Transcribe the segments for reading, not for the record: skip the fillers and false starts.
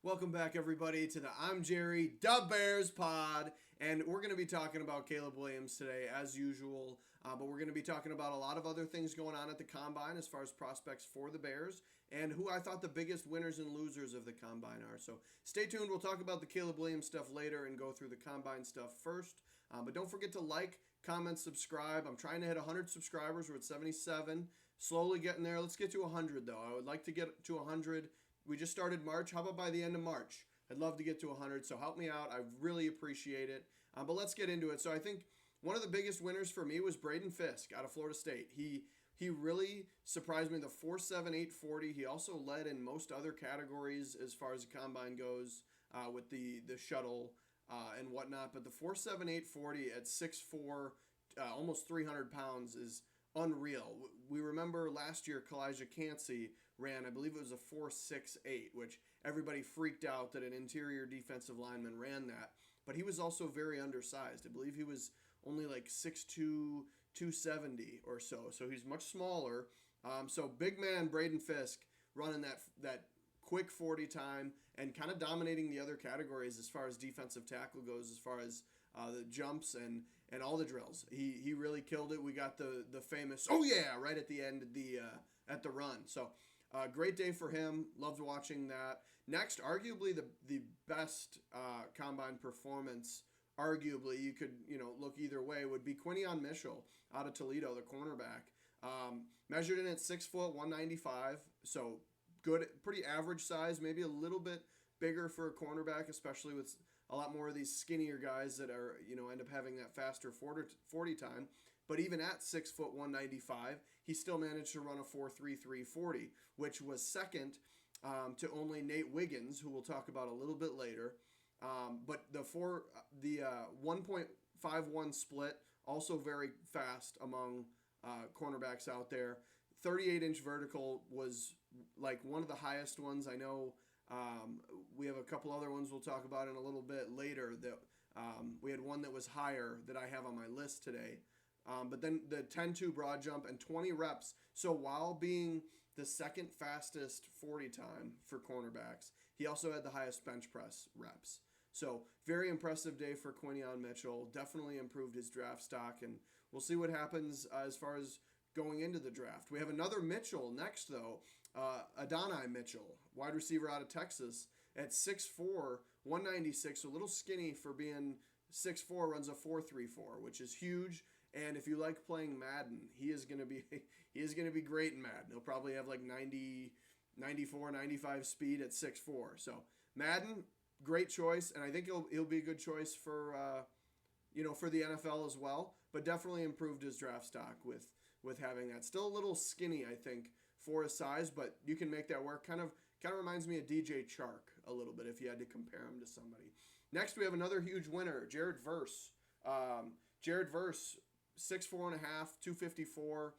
Welcome back, everybody, to the I'm Jerry, Da Bears pod. And we're going to be talking about Caleb Williams today, as usual. But we're going to be talking about a lot of other things going on at the Combine as far as prospects for the Bears and who I thought the biggest winners and losers of the Combine are. So stay tuned. We'll talk about the Caleb Williams stuff later and go through the Combine stuff first. But don't forget to like, comment, subscribe. I'm trying to hit 100 subscribers. We're at 77. Slowly getting there. Let's get to 100, though. I would like to get to 100. We just started March. How about by the end of March? I'd love to get to 100, so help me out. I really appreciate it. But let's get into it. So I think one of the biggest winners for me was Braden Fisk out of Florida State. He really surprised me. The 4.78 40. He also led in most other categories as far as the combine goes with the shuttle and whatnot. But the 4.78 40 at 6'4", almost 300 pounds is unreal. We remember last year Kalijah Cansey ran, I believe it was a 4.68, which everybody freaked out that an interior defensive lineman ran that. But he was also very undersized. I believe he was only like 6'2", 270 or so. So he's much smaller. So big man Braden Fisk running that quick 40 time and kind of dominating the other categories as far as defensive tackle goes, as far as the jumps and all the drills. He really killed it. We got the famous "oh yeah" right at the end of at the run. So great day for him. Loved watching that. Next, arguably the best combine performance. Arguably, you could look either way. Would be Quinion Mitchell out of Toledo, the cornerback. Measured in at 6 foot 195. So good, pretty average size. Maybe a little bit bigger for a cornerback, especially with a lot more of these skinnier guys that are, end up having that faster 40 time. But even at 6 foot 195, he still managed to run a 4.33 40, which was second to only Nate Wiggins, who we'll talk about a little bit later. But the 1.51 split, also very fast among cornerbacks out there. 38-inch vertical was like one of the highest ones. I know we have a couple other ones we'll talk about in a little bit later. That we had one that was higher that I have on my list today. But then the 10-2 broad jump and 20 reps. So while being the second fastest 40 time for cornerbacks, he also had the highest bench press reps. So very impressive day for Quinion Mitchell. Definitely improved his draft stock, and we'll see what happens as far as going into the draft. We have another Mitchell next, though. Adonai Mitchell, wide receiver out of Texas, at 6'4", 196, a little skinny for being 6'4", runs a 4.34, which is huge. And if you like playing Madden, he is going to be great in Madden. He'll probably have like 90, 94, 95 speed at 6'4". So Madden, great choice, and I think he'll be a good choice for for the NFL as well. But definitely improved his draft stock with having that. Still a little skinny, I think, for his size, but you can make that work. Kind of reminds me of DJ Chark a little bit if you had to compare him to somebody. Next, we have another huge winner, Jared Verse. Jared Verse, 6'4.5", 254,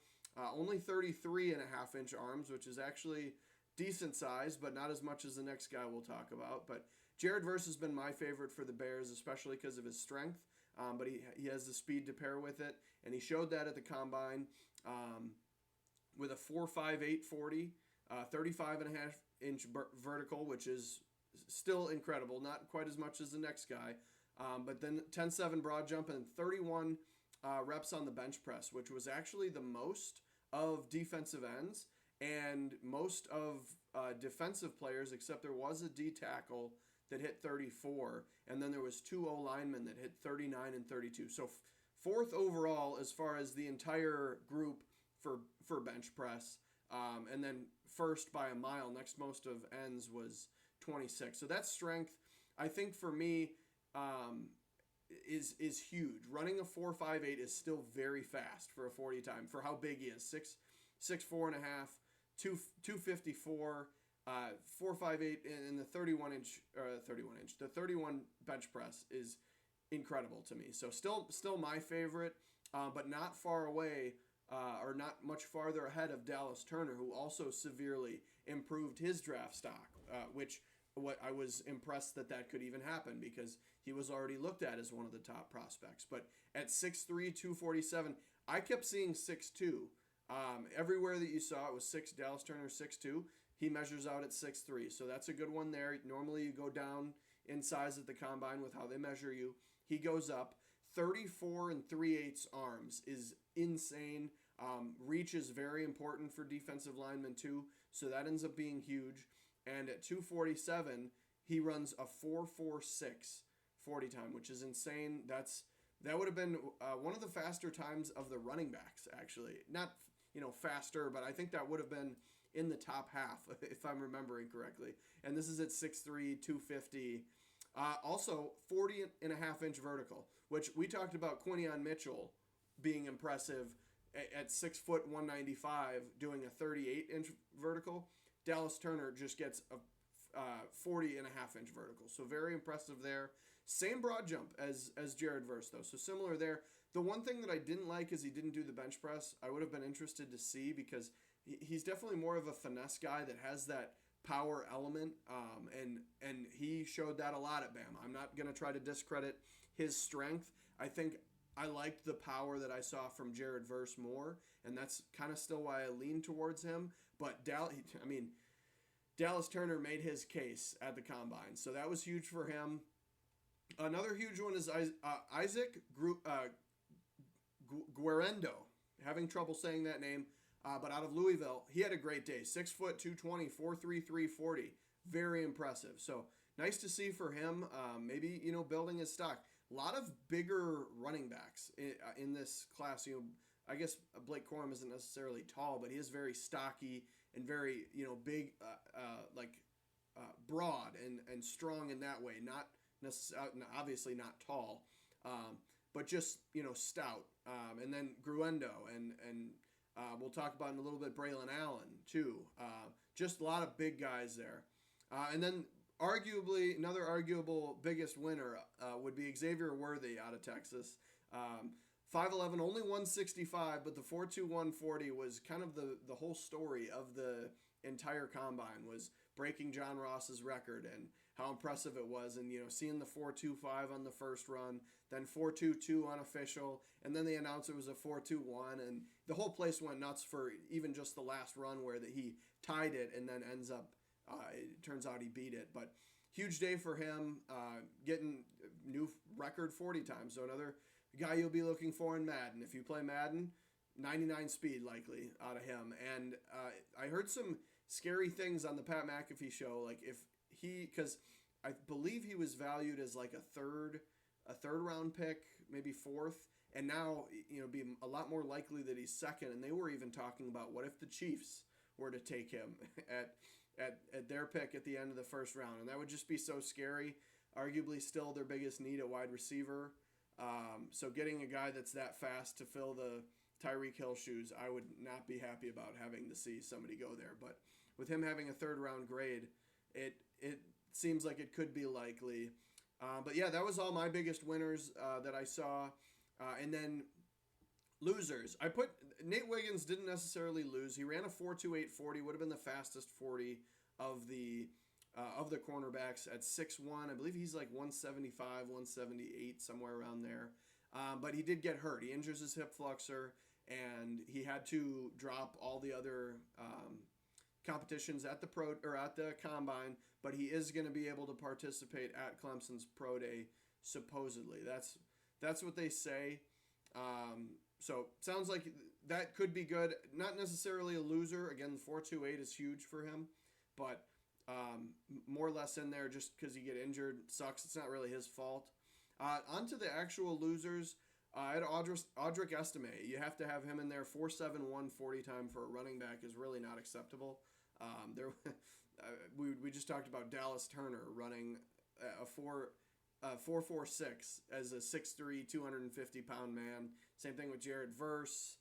only 33.5 inch arms, which is actually decent size, but not as much as the next guy we'll talk about. But Jared Verse has been my favorite for the Bears, especially because of his strength. But he has the speed to pair with it, and he showed that at the combine with a 4.58 40, 35.5 inch vertical, which is still incredible. Not quite as much as the next guy, but then 10.7 broad jump and 31 reps on the bench press, which was actually the most of defensive ends and most of defensive players, except there was a D tackle that hit 34, and then there was 2 O-linemen that hit 39 and 32. So fourth overall as far as the entire group for bench press, and then first by a mile. Next most of ends was 26. So that strength, I think for me, is huge. Running a 4.58 is still very fast for a 40 time for how big he is. 6'4.5", 254. 4.58 in the 31 bench press is incredible to me. So still my favorite, but not far away or not much farther ahead of Dallas Turner, who also severely improved his draft stock, which I was impressed that could even happen because he was already looked at as one of the top prospects. But at 6'3", 247, I kept seeing 6'2". Everywhere that you saw it was Dallas Turner 6'2". He measures out at 6'3", so that's a good one there. Normally you go down in size at the combine with how they measure you. He goes up. 34 and 3/8 arms is insane. Reach is very important for defensive linemen too, so that ends up being huge. And at 247, he runs a 4.46 40 time, which is insane. That would have been one of the faster times of the running backs, actually. Not faster, but I think that would have been in the top half if I'm remembering correctly. And this is at 6'3", 250. Also, 40 and a half inch vertical, which we talked about Quinion Mitchell being impressive at 6 foot 195 doing a 38 inch vertical. Dallas Turner just gets a 40 and a half inch vertical. So very impressive there. Same broad jump as Jared Verse though. So similar there. The one thing that I didn't like is he didn't do the bench press. I would have been interested to see because he's definitely more of a finesse guy that has that power element, and he showed that a lot at Bama. I'm not going to try to discredit his strength. I think I liked the power that I saw from Jared Verse more, and that's kind of still why I lean towards him. But Dallas Turner made his case at the combine, so that was huge for him. Another huge one is Isaac Guerendo. Having trouble saying that name. But out of Louisville, he had a great day. 6 foot 220, 4.33 40. Very impressive. So nice to see for him. Maybe building his stock. A lot of bigger running backs in this class. I guess Blake Corum isn't necessarily tall, but he is very stocky and very big, broad and strong in that way. Not necessarily, obviously not tall, but just stout. And then Gruendo and we'll talk about in a little bit Braylon Allen, too. Just a lot of big guys there. And then arguably, another arguable biggest winner would be Xavier Worthy out of Texas. 5'11", only 165, but the 4.21 40 was kind of the whole story of the entire combine, was breaking John Ross's record and how impressive it was. And, seeing the 4.25 on the first run, then 4.22 unofficial, and then they announced it was a 4.21, and the whole place went nuts for even just the last run where he tied it and then ends up, it turns out he beat it. But huge day for him, getting new record 40 times. So another guy you'll be looking for in Madden. If you play Madden, 99 speed likely out of him. And I heard some scary things on the Pat McAfee show, like because I believe he was valued as like a third round pick, maybe fourth, and now be a lot more likely that he's second. And they were even talking about what if the Chiefs were to take him at their pick at the end of the first round, and that would just be so scary. Arguably still their biggest need at wide receiver. So getting a guy that's that fast to fill the Tyreek Hill shoes, I would not be happy about having to see somebody go there. But with him having a third round grade, it seems like it could be likely. But yeah, that was all my biggest winners that I saw. And then losers. I put Nate Wiggins didn't necessarily lose. He ran a 4.28 40, would have been the fastest 40 of the cornerbacks at 6'1". I believe he's like 175, 178, somewhere around there. But he did get hurt. He injures his hip flexor, and he had to drop all the other competitions at the combine. But he is going to be able to participate at Clemson's Pro Day, supposedly. That's what they say. So sounds like that could be good. Not necessarily a loser. Again, the 4.28 is huge for him, but more or less in there just because you get injured. Sucks. It's not really his fault. On to the actual losers. I had Audric Estime. You have to have him in there. 4.71 40 time for a running back is really not acceptable. We just talked about Dallas Turner running a 4.46 as a 6'3", 250-pound man. Same thing with Jared Verse.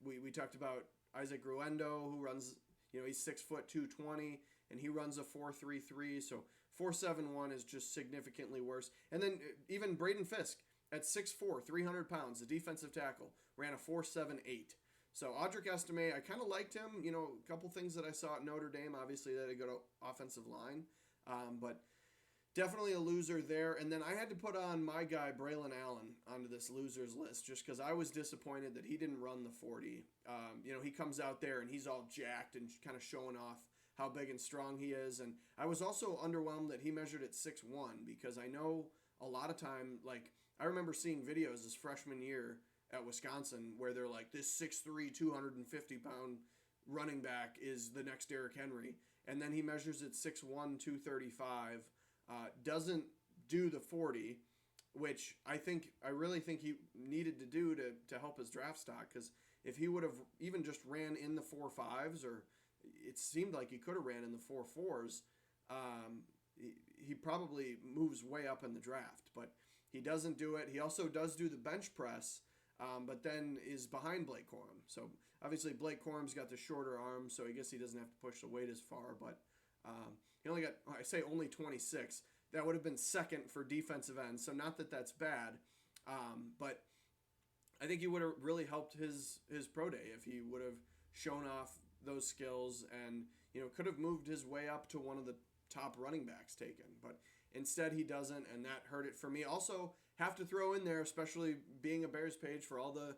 We talked about Isaac Gruendo, who runs, he's 6 foot 220, and he runs a 4.33. So 4.71 is just significantly worse. And then even Braden Fisk at 6'4", 300 pounds, the defensive tackle, ran a 4.78. So Audric Estime, I kind of liked him. A couple things that I saw at Notre Dame, obviously they had a good offensive line. But definitely a loser there. And then I had to put on my guy, Braylon Allen, onto this losers list just because I was disappointed that he didn't run the 40. He comes out there and he's all jacked and kind of showing off how big and strong he is. And I was also underwhelmed that he measured at 6'1", because I know a lot of time, like, I remember seeing videos his freshman year at Wisconsin where they're like, this 6'3", 250-pound running back is the next Derrick Henry. And then he measures at 6'1", 235, doesn't do the 40, which I really think he needed to do to help his draft stock, because if he would have even just ran in the 4.5s, or it seemed like he could have ran in the 4.4s, he probably moves way up in the draft. But he doesn't do it. He also does do the bench press, but then is behind Blake Corum. So obviously Blake Corum's got the shorter arm, so I guess he doesn't have to push the weight as far. But he only got, I say only 26. That would have been second for defensive end, so not that that's bad, but I think he would have really helped his pro day if he would have shown off those skills, and could have moved his way up to one of the top running backs taken. But instead he doesn't, and that hurt it for me. Also, have to throw in there, especially being a Bears page, for all the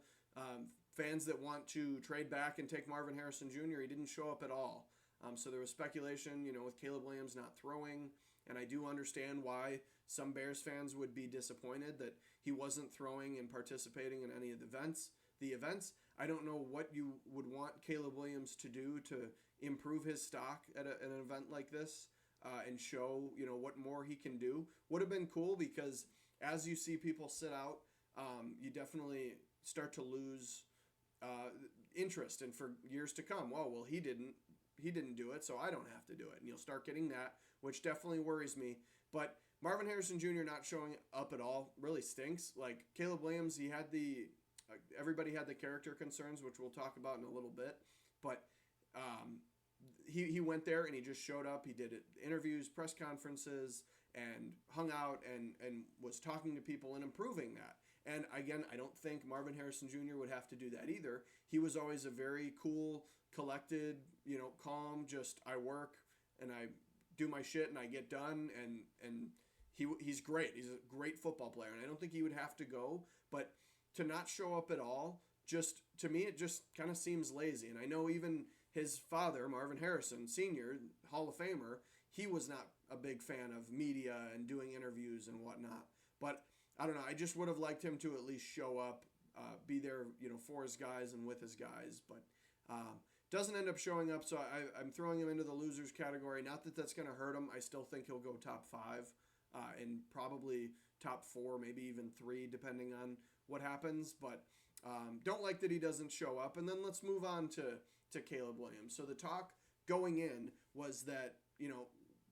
fans that want to trade back and take Marvin Harrison Jr., he didn't show up at all. So there was speculation, with Caleb Williams not throwing. And I do understand why some Bears fans would be disappointed that he wasn't throwing and participating in any of the events. I don't know what you would want Caleb Williams to do to improve his stock at an event like this, and show, what more he can do. Would have been cool, because as you see people sit out, you definitely start to lose interest. And for years to come, well, he didn't do it, so I don't have to do it. And you'll start getting that, which definitely worries me. But Marvin Harrison Jr. not showing up at all really stinks. Like Caleb Williams, he had everybody had the character concerns, which we'll talk about in a little bit. But he went there and he just showed up. He did interviews, press conferences, and hung out and was talking to people and improving that. And again, I don't think Marvin Harrison Jr. would have to do that either. He was always a very cool, collected, calm, just I work and I do my shit and I get done, and he's great. He's a great football player, and I don't think he would have to go. But to not show up at all, just to me, it just kind of seems lazy. And I know even his father, Marvin Harrison Sr., Hall of Famer, he was not a big fan of media and doing interviews and whatnot. But I don't know. I just would have liked him to at least show up, be there, for his guys and with his guys. But doesn't end up showing up, so I'm throwing him into the losers category. Not that that's going to hurt him. I still think he'll go top 5, and probably top 4, maybe even 3, depending on what happens. But don't like that he doesn't show up. And then let's move on to Caleb Williams. So the talk going in was that,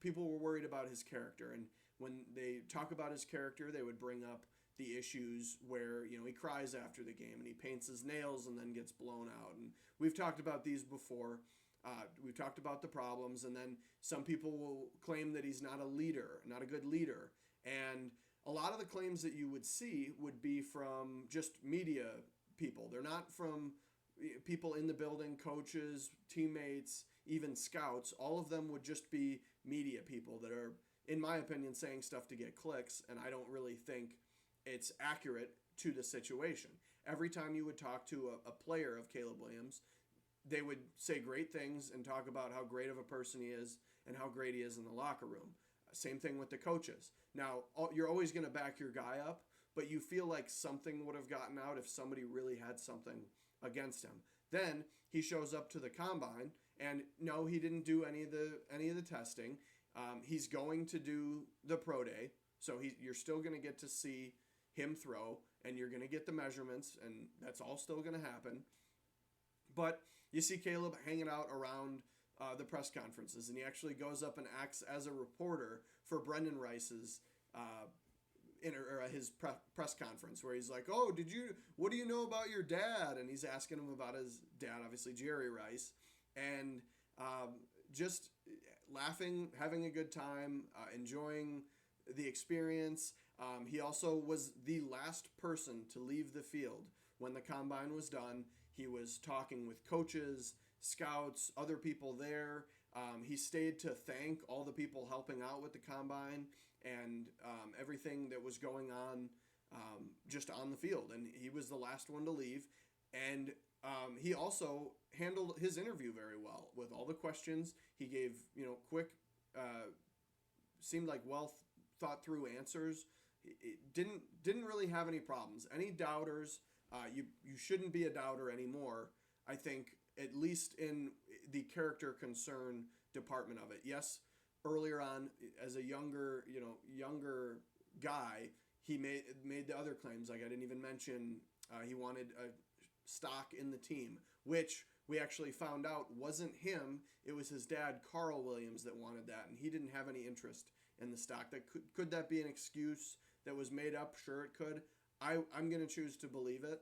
people were worried about his character. And when they talk about his character, they would bring up the issues where, he cries after the game and he paints his nails and then gets blown out. And we've talked about these before. We've talked about the problems, and then some people will claim that he's not a leader, not a good leader. And a lot of the claims that you would see would be from just media people. They're not from people in the building, coaches, teammates, even scouts. All of them would just be media people that are, in my opinion, saying stuff to get clicks, and I don't really think it's accurate to the situation. Every time you would talk to a player of Caleb Williams, they would say great things and talk about how great of a person he is and how great he is in the locker room. Same thing with the coaches. Now, you're always going to back your guy up, but you feel like something would have gotten out if somebody really had something against him. Then he shows up to the combine, and no, he didn't do any of the testing. He's going to do the pro day, so you're still going to get to see him throw, and you're going to get the measurements, and that's all still going to happen. But you see Caleb hanging out around the press conferences, and he actually goes up and acts as a reporter for Brendan Rice's his press conference, where he's like, "Oh, what do you know about your dad?" And he's asking him about his dad, obviously Jerry Rice, and just laughing, having a good time, enjoying the experience. He also was the last person to leave the field when the combine was done. He was talking with coaches, scouts, other people there. He stayed to thank all the people helping out with the combine and everything that was going on just on the field. And he was the last one to leave. And he also handled his interview very well with all the questions. He gave, quick, seemed like well thought through answers. It didn't really have any problems. Any doubters, you shouldn't be a doubter anymore. I think at least in the character concern department of it. Yes, earlier on as a younger guy, he made the other claims. Like I didn't even mention he wanted a stock in the team, which we actually found out wasn't him. It was his dad, Carl Williams, that wanted that, and he didn't have any interest in the stock. That could that be an excuse that was made up? Sure, it could. I'm going to choose to believe it.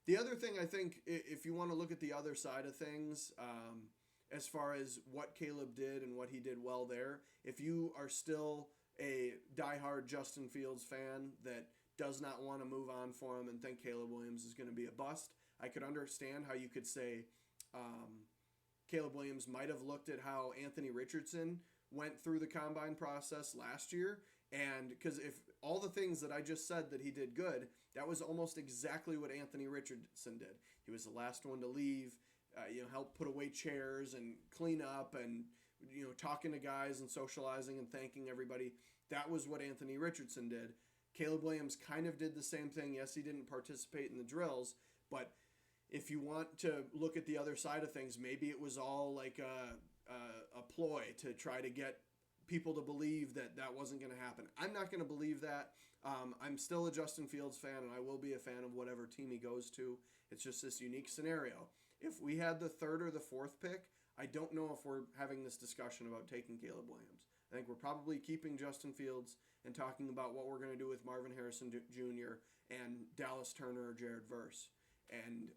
The other thing, I think, if you want to look at the other side of things, as far as what Caleb did and what he did well there, if you are still a diehard Justin Fields fan that does not want to move on for him and think Caleb Williams is going to be a bust, I could understand how you could say Caleb Williams might have looked at how Anthony Richardson went through the combine process last year. And because if all the things that I just said that he did good, that was almost exactly what Anthony Richardson did. He was the last one to leave, help put away chairs and clean up and, talking to guys and socializing and thanking everybody. That was what Anthony Richardson did. Caleb Williams kind of did the same thing. Yes, he didn't participate in the drills, but if you want to look at the other side of things, maybe it was all like a ploy to try to get people to believe that wasn't going to happen. I'm not going to believe that. I'm still a Justin Fields fan, and I will be a fan of whatever team he goes to. It's just this unique scenario. If we had the third or the fourth pick, I don't know if we're having this discussion about taking Caleb Williams. I think we're probably keeping Justin Fields and talking about what we're going to do with Marvin Harrison Jr. and Dallas Turner or Jared Verse. And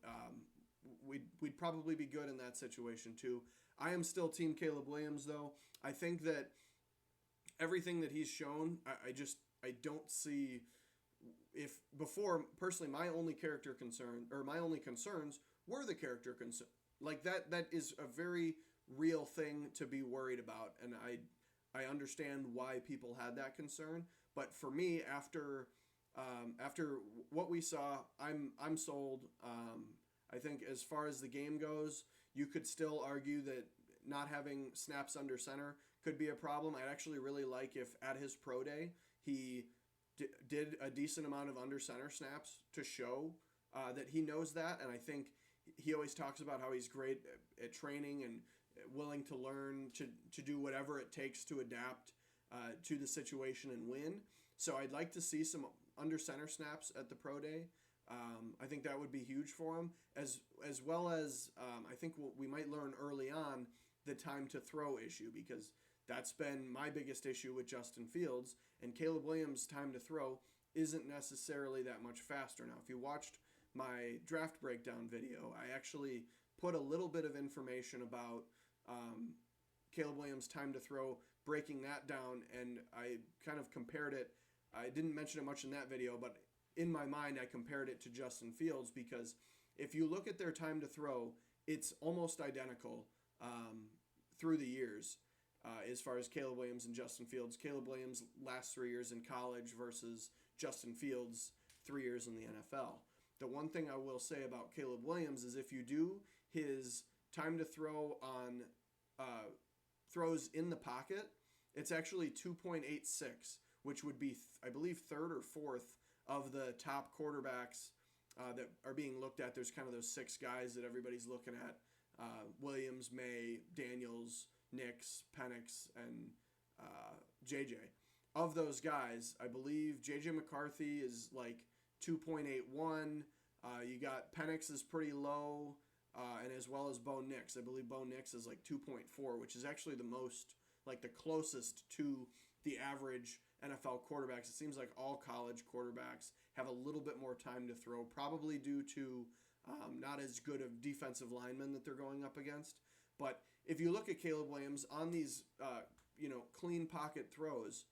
we'd probably be good in that situation too. I am still Team Caleb Williams, though. I think that everything that he's shown, I don't see if before, personally, my only concerns were the character concern. Like that is a very real thing to be worried about, and I understand why people had that concern. But for me, after what we saw, I'm sold. I think as far as the game goes, you could still argue that not having snaps under center could be a problem. I'd actually really like if at his pro day he did a decent amount of under center snaps to show that he knows that. And I think he always talks about how he's great at training and willing to learn to do whatever it takes to adapt to the situation and win. So I'd like to see some under center snaps at the pro day. I think that would be huge for him, as well as I think we might learn early on the time to throw issue, because that's been my biggest issue with Justin Fields, and Caleb Williams' time to throw isn't necessarily that much faster. Now, if you watched my draft breakdown video, I actually put a little bit of information about Caleb Williams' time to throw, breaking that down, and I kind of compared it. I didn't mention it much in that video, but in my mind, I compared it to Justin Fields, because if you look at their time to throw, it's almost identical through the years as far as Caleb Williams and Justin Fields. Caleb Williams' last 3 years in college versus Justin Fields' 3 years in the NFL. The one thing I will say about Caleb Williams is if you do his time to throw on throws in the pocket, it's actually 2.86, which would be, I believe, third or fourth of the top quarterbacks that are being looked at. There's kind of those 6 guys that everybody's looking at. Williams, May, Daniels, Nix, Penix, and JJ. Of those guys, I believe JJ McCarthy is like 2.81. You got Penix is pretty low, and as well as Bo Nix. I believe Bo Nix is like 2.4, which is actually the most, like the closest to the average NFL quarterbacks. It seems like all college quarterbacks have a little bit more time to throw, probably due to not as good of defensive linemen that they're going up against. But if you look at Caleb Williams on these, clean pocket throws,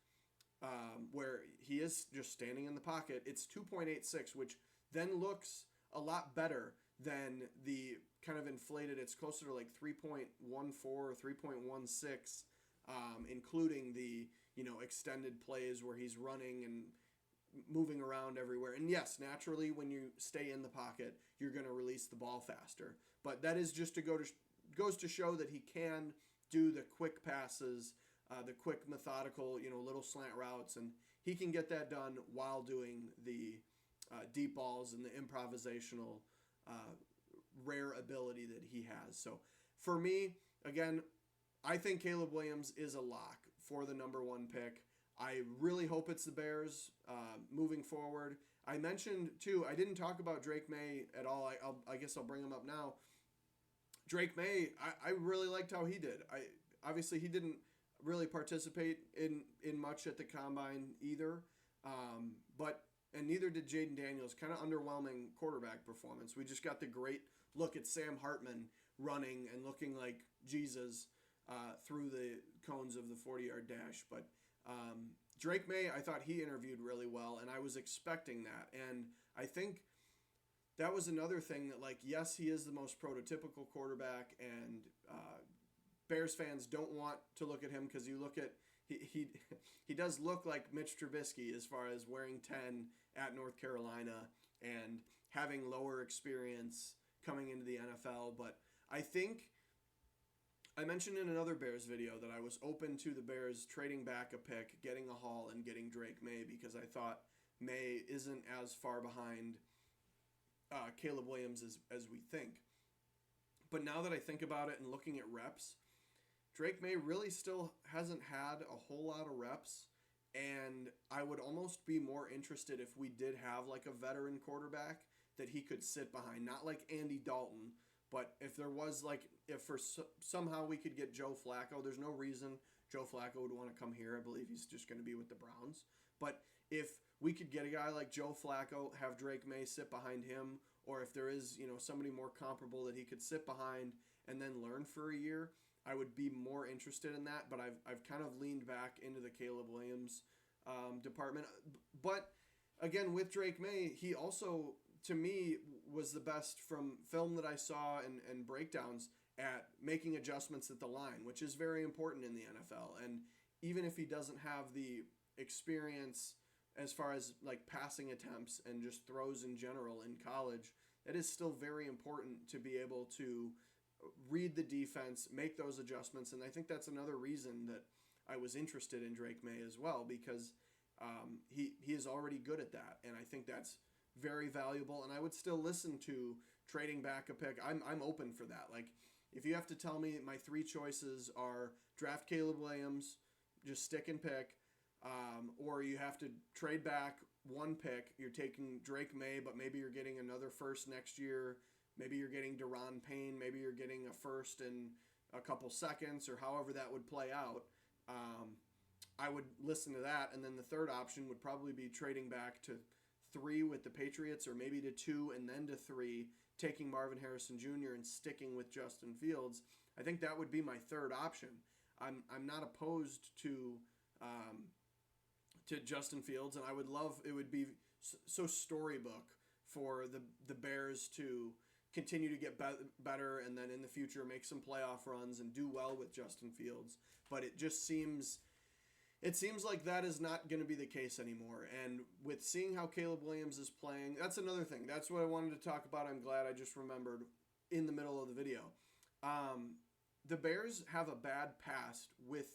where he is just standing in the pocket, it's 2.86, which then looks a lot better than the kind of inflated. It's closer to like 3.14 or 3.16, including the extended plays where he's running and moving around everywhere. And yes, naturally, when you stay in the pocket, you're going to release the ball faster. But that is just to goes to show that he can do the quick passes, the quick methodical, little slant routes, and he can get that done while doing the deep balls and the improvisational rare ability that he has. So for me, again, I think Caleb Williams is a lock for the number one pick. I really hope it's the Bears moving forward. I mentioned, too, I didn't talk about Drake May at all. I guess I'll bring him up now. Drake May, I really liked how he did. Obviously, he didn't really participate in much at the Combine either, and neither did Jaden Daniels. Kind of underwhelming quarterback performance. We just got the great look at Sam Hartman running and looking like Jesus through the cones of the 40-yard dash. But Drake May, I thought he interviewed really well, and I was expecting that. And I think that was another thing that, yes, he is the most prototypical quarterback, and Bears fans don't want to look at him because you look at he does look like Mitch Trubisky as far as wearing 10 at North Carolina and having lower experience coming into the NFL. But I think I mentioned in another Bears video that I was open to the Bears trading back a pick, getting a haul, and getting Drake May because I thought May isn't as far behind Caleb Williams as we think. But now that I think about it and looking at reps, Drake May really still hasn't had a whole lot of reps, and I would almost be more interested if we did have a veteran quarterback that he could sit behind. Not like Andy Dalton, but if there was somehow we could get Joe Flacco, there's no reason Joe Flacco would want to come here. I believe he's just going to be with the Browns. But if we could get a guy like Joe Flacco, have Drake May sit behind him, or if there is, somebody more comparable that he could sit behind and then learn for a year, I would be more interested in that. But I've kind of leaned back into the Caleb Williams department. But again, with Drake May, he also, to me, was the best from film that I saw and breakdowns at making adjustments at the line, which is very important in the NFL. And even if he doesn't have the experience as far as passing attempts and just throws in general in college, it is still very important to be able to read the defense, make those adjustments. And I think that's another reason that I was interested in Drake May as well, because he is already good at that. And I think that's very valuable. And I would still listen to trading back a pick. I'm open for that. If you have to tell me my three choices are draft Caleb Williams, just stick and pick, or you have to trade back one pick, you're taking Drake May, but maybe you're getting another first next year. Maybe you're getting Daron Payne. Maybe you're getting a first in a couple seconds, or however that would play out. I would listen to that. And then the third option would probably be trading back to 3 with the Patriots, or maybe to 2 and then to 3, taking Marvin Harrison Jr. and sticking with Justin Fields. I think that would be my third option. I'm not opposed to Justin Fields, and I would love, it would be so storybook for the Bears to continue to get better and then in the future make some playoff runs and do well with Justin Fields. But it just seems like that is not going to be the case anymore. And with seeing how Caleb Williams is playing, that's another thing. That's what I wanted to talk about. I'm glad I just remembered in the middle of the video. The Bears have a bad past with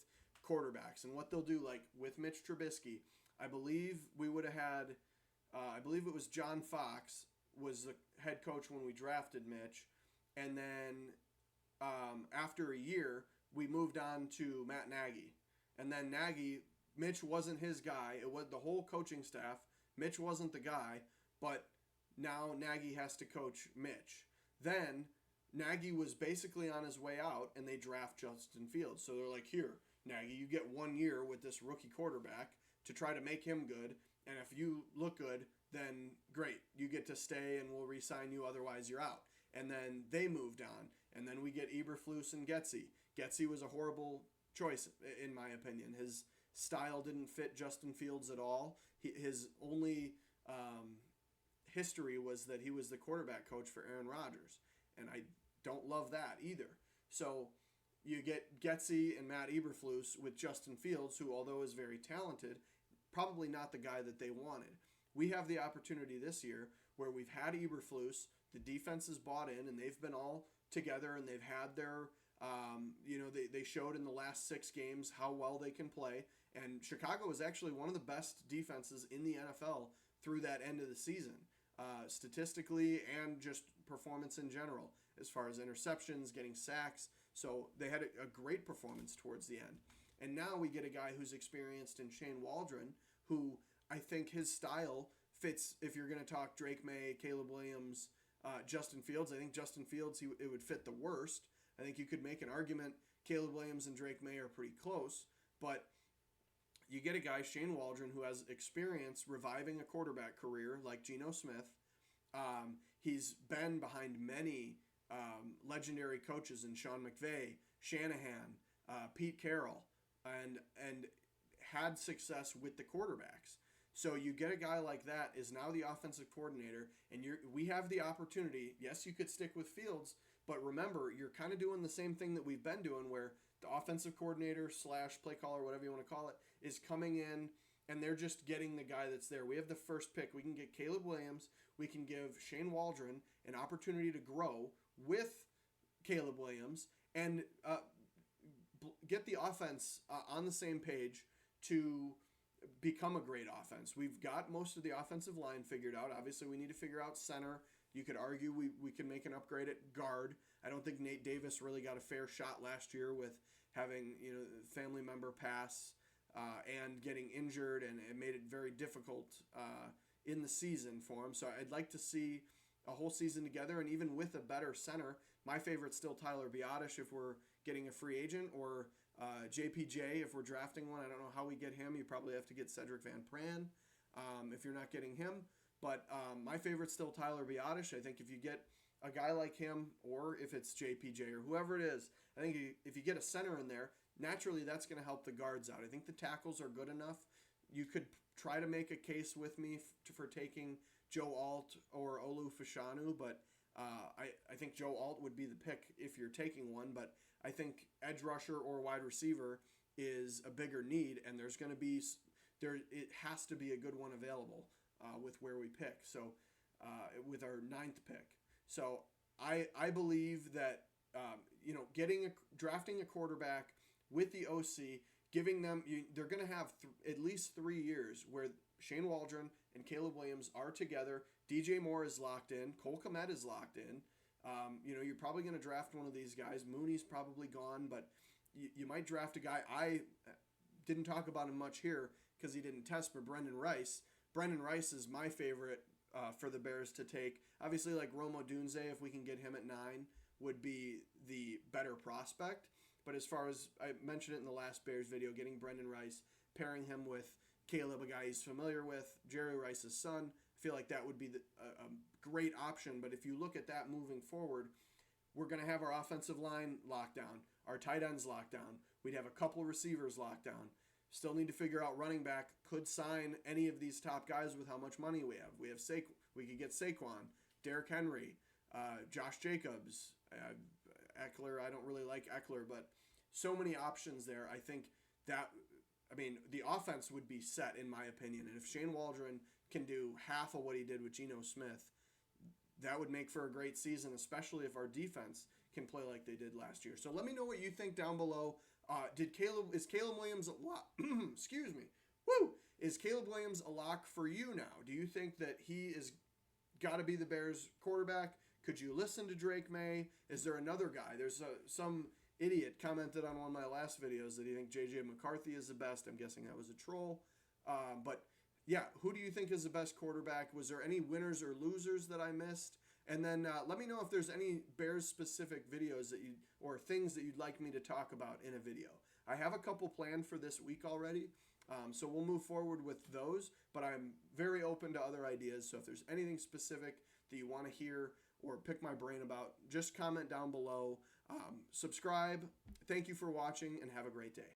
quarterbacks, and what they'll do, with Mitch Trubisky, I believe we would have had, I believe it was John Fox was the head coach when we drafted Mitch, and then after a year, we moved on to Matt Nagy. And then Mitch wasn't his guy. It was the whole coaching staff. Mitch wasn't the guy, but now Nagy has to coach Mitch. Then Nagy was basically on his way out, and they draft Justin Fields. So they're like, here, Nagy, you get 1 year with this rookie quarterback to try to make him good. And if you look good, then great. You get to stay, and we'll re-sign you. Otherwise, you're out. And then they moved on. And then we get Eberflus and Getsy. Getsy was a horrible choice, in my opinion. His style didn't fit Justin Fields at all. His only history was that he was the quarterback coach for Aaron Rodgers. And I don't love that either. So you get Getsy and Matt Eberflus with Justin Fields, who, although is very talented, probably not the guy that they wanted. We have the opportunity this year where we've had Eberflus, the defense is bought in, and they've been all together, and they've had their, they showed in the last 6 games how well they can play. And Chicago is actually one of the best defenses in the NFL through that end of the season, statistically and just performance in general, as far as interceptions, getting sacks. So they had a great performance towards the end. And now we get a guy who's experienced in Shane Waldron, who I think his style fits. If you're going to talk Drake May, Caleb Williams, Justin Fields, I think Justin Fields, it would fit the worst. I think you could make an argument Caleb Williams and Drake May are pretty close, but you get a guy, Shane Waldron, who has experience reviving a quarterback career like Geno Smith. He's been behind many legendary coaches in Sean McVay, Shanahan, Pete Carroll, and had success with the quarterbacks. So you get a guy like that is now the offensive coordinator, and we have the opportunity. Yes, you could stick with Fields, but remember, you're kind of doing the same thing that we've been doing, where the offensive coordinator / play caller, whatever you want to call it, is coming in, and they're just getting the guy that's there. We have the first pick. We can get Caleb Williams. We can give Shane Waldron an opportunity to grow with Caleb Williams and get the offense on the same page to become a great offense. We've got most of the offensive line figured out. Obviously, we need to figure out center. You could argue we can make an upgrade at guard. I don't think Nate Davis really got a fair shot last year with having family member pass and getting injured, and it made it very difficult in the season for him. So I'd like to see a whole season together, and even with a better center. My favorite's still Tyler Biadasz if we're getting a free agent, or JPJ if we're drafting one. I don't know how we get him. You probably have to get Cedric Van Pran if you're not getting him. But my favorite's still Tyler Biadasz. I think if you get a guy like him, or if it's JPJ or whoever it is, I think if you get a center in there, naturally that's going to help the guards out. I think the tackles are good enough. You could try to make a case with me for taking Joe Alt or Olu Fashanu, but I think Joe Alt would be the pick if you're taking one. But I think edge rusher or wide receiver is a bigger need, and there's going to be it has to be a good one available with where we pick. So with our 9th pick. So I believe that drafting a quarterback with the OC, giving them they're going to have at least 3 years where Shane Waldron and Caleb Williams are together. DJ Moore is locked in. Cole Kmet is locked in. You're probably going to draft one of these guys. Mooney's probably gone, but you might draft a guy. I didn't talk about him much here because he didn't test, but Brendan Rice. Brendan Rice is my favorite for the Bears to take. Obviously, like Rome Odunze, if we can get him at 9, would be the better prospect. But as far as I mentioned it in the last Bears video, getting Brendan Rice, pairing him with Caleb, a guy he's familiar with, Jerry Rice's son, I feel like that would be a great option. But if you look at that moving forward, we're going to have our offensive line locked down, our tight ends locked down. We'd have a couple receivers locked down. Still need to figure out running back. Could sign any of these top guys with how much money we have. We could get Saquon, Derrick Henry, Josh Jacobs, Eckler. I don't really like Eckler, but so many options there. I think the offense would be set, in my opinion. And if Shane Waldron can do half of what he did with Geno Smith, that would make for a great season, especially if our defense can play like they did last year. So let me know what you think down below. Is Caleb Williams a lock? Excuse me. Woo! Is Caleb Williams a lock for you now? Do you think that he is got to be the Bears quarterback? Could you listen to Drake May? Is there another guy? There's some idiot commented on one of my last videos that he think J.J. McCarthy is the best. I'm guessing that was a troll. But yeah, who do you think is the best quarterback? Was there any winners or losers that I missed? And then let me know if there's any Bears-specific videos or things that you'd like me to talk about in a video. I have a couple planned for this week already, so we'll move forward with those, but I'm very open to other ideas. So if there's anything specific that you want to hear or pick my brain about, just comment down below. Subscribe. Thank you for watching, and have a great day.